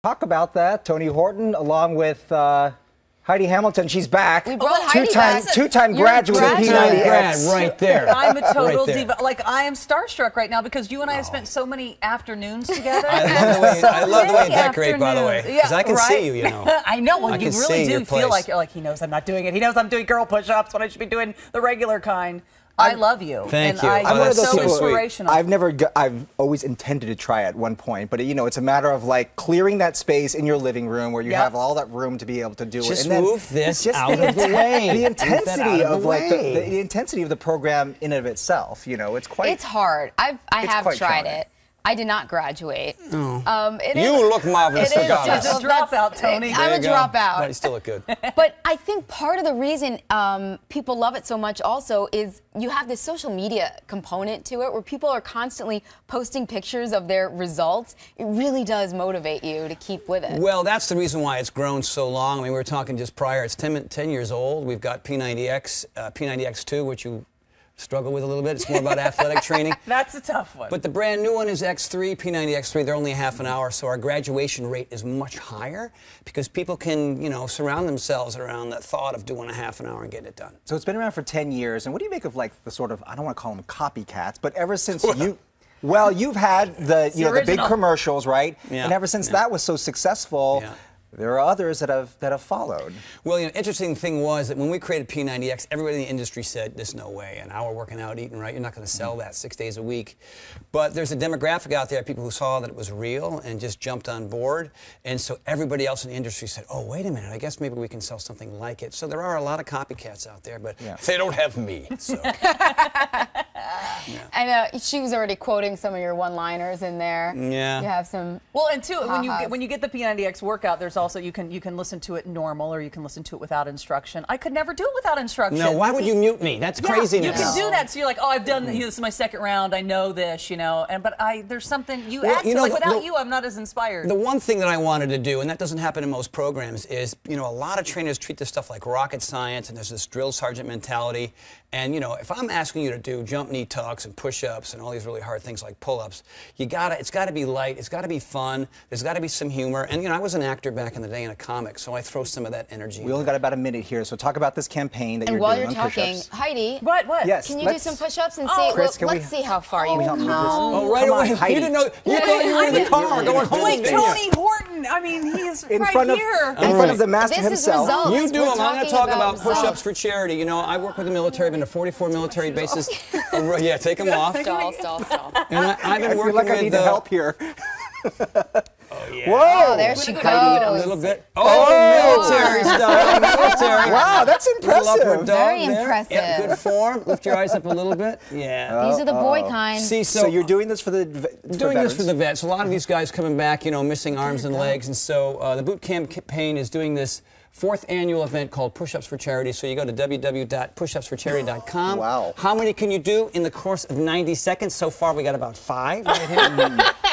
Talk about that. Tony Horton, along with Heidi Hamilton. She's back. We brought Heidi back. Two-time graduate of P90X. Right there. I'm a total diva. Like, I am starstruck right now because you and I have spent so many afternoons together. I love the way you decorate, by the way. Because I can see you, you know. I know. Well, you really do feel like you're like, he knows I'm not doing it. He knows I'm doing girl push-ups when I should be doing the regular kind. I love you. Thank you. I'm one of those so people, inspirational. I've always intended to try at one point, but you know, it's a matter of like clearing that space in your living room where you have all that room to be able to do it. Just and then move this out of the way. The intensity of like the intensity of the program in and of itself. You know, it's quite. It's hard. I have tried it. I did not graduate. Oh. You look marvelous. It is just a dropout, Tony. I'm a dropout. But you still look good. But I think part of the reason people love it so much also is you have this social media component to it where people are constantly posting pictures of their results. It really does motivate you to keep with it. Well, that's the reason why it's grown so long. I mean, we were talking just prior. It's 10 years old. We've got P90X, P90X2, which you struggle with a little bit. It's more about athletic training. That's a tough one. But the brand new one is X3, P90X3. They're only a half an hour, so our graduation rate is much higher because people can, you know, surround themselves around the thought of doing a half an hour and getting it done. So it's been around for 10 years, and what do you make of like the sort of, I don't want to call them copycats, but ever since you've had the, you know, the big commercials, right? Yeah. And ever since that was so successful, there are others that have followed. Well, you know, interesting thing was that when we created P90X, everybody in the industry said, "There's no way, an hour working out, eating right, you're not going to sell that 6 days a week." But there's a demographic out there, people who saw that it was real and just jumped on board. And so everybody else in the industry said, "Oh, wait a minute, I guess maybe we can sell something like it." So there are a lot of copycats out there, but they don't have me. So. I know she was already quoting some of your one-liners in there. Yeah. You have some. Well, and too, when you get the P90X workout, there's also you can listen to it normal or you can listen to it without instruction. I could never do it without instruction. No, why would you mute me? That's craziness. You can do that. So you're like, oh, I've done. You know, this is my second round. I know this. You know, but there's something you actually like. Without you, I'm not as inspired. The one thing that I wanted to do, and that doesn't happen in most programs, is a lot of trainers treat this stuff like rocket science, and there's this drill sergeant mentality. And if I'm asking you to do jump knee tucks and push-ups and all these really hard things like pull-ups, it's got to be light, it's got to be fun, there's got to be some humor. And I was an actor back in the day in a comic, so I throw some of that energy. We only got about a minute here, so talk about this campaign that you're doing doing on push-ups. Heidi, what? Yes, can you do some push-ups and see? Chris, let's see how far you can come. Oh, right away. You didn't know. You thought you were in the car going home. Wait, Tony Horton. I mean, he is in front of the master himself. You do them. I'm going to talk about Push-Ups for Charity. I work with the military. I've been to 44 military bases. Yeah, take them off. Stall. And I've been working with. I need help here. Oh, yeah. Whoa! There she goes. A little bit. Oh, military style. Military. Wow, that's impressive. Very impressive. Yep, good form. Lift your eyes up a little bit. Yeah. These are the boy kind. See, so you're doing this for the doing this for the vets. A lot of these guys coming back, missing arms and legs, and so the boot camp campaign is doing this 4th annual event called Push-Ups for Charity. So you go to www.pushupsforcharity.com. Wow. How many can you do in the course of 90 seconds? So far, we got about 5 right here.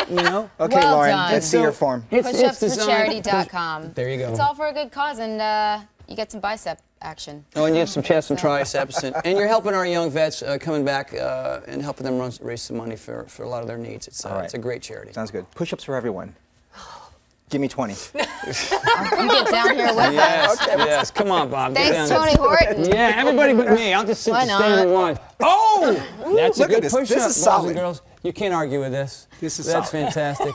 Okay, well Lauren, done. let's see your form. Pushupsforcharity.com. There you go. It's all for a good cause, and you get some bicep action. Oh, and you have some chest and triceps. And you're helping our young vets coming back and helping them raise some money for a lot of their needs. It's a great charity. Sounds good. Push-ups for everyone. Give me 20. You get down here with us. Okay. Yes. Come on, Bob. Thanks, Tony Horton. Yeah, everybody but me. I'll just sit and stand and watch. Oh! That's a good push-up, This is solid. boys and girls. You can't argue with this. This is That's fantastic.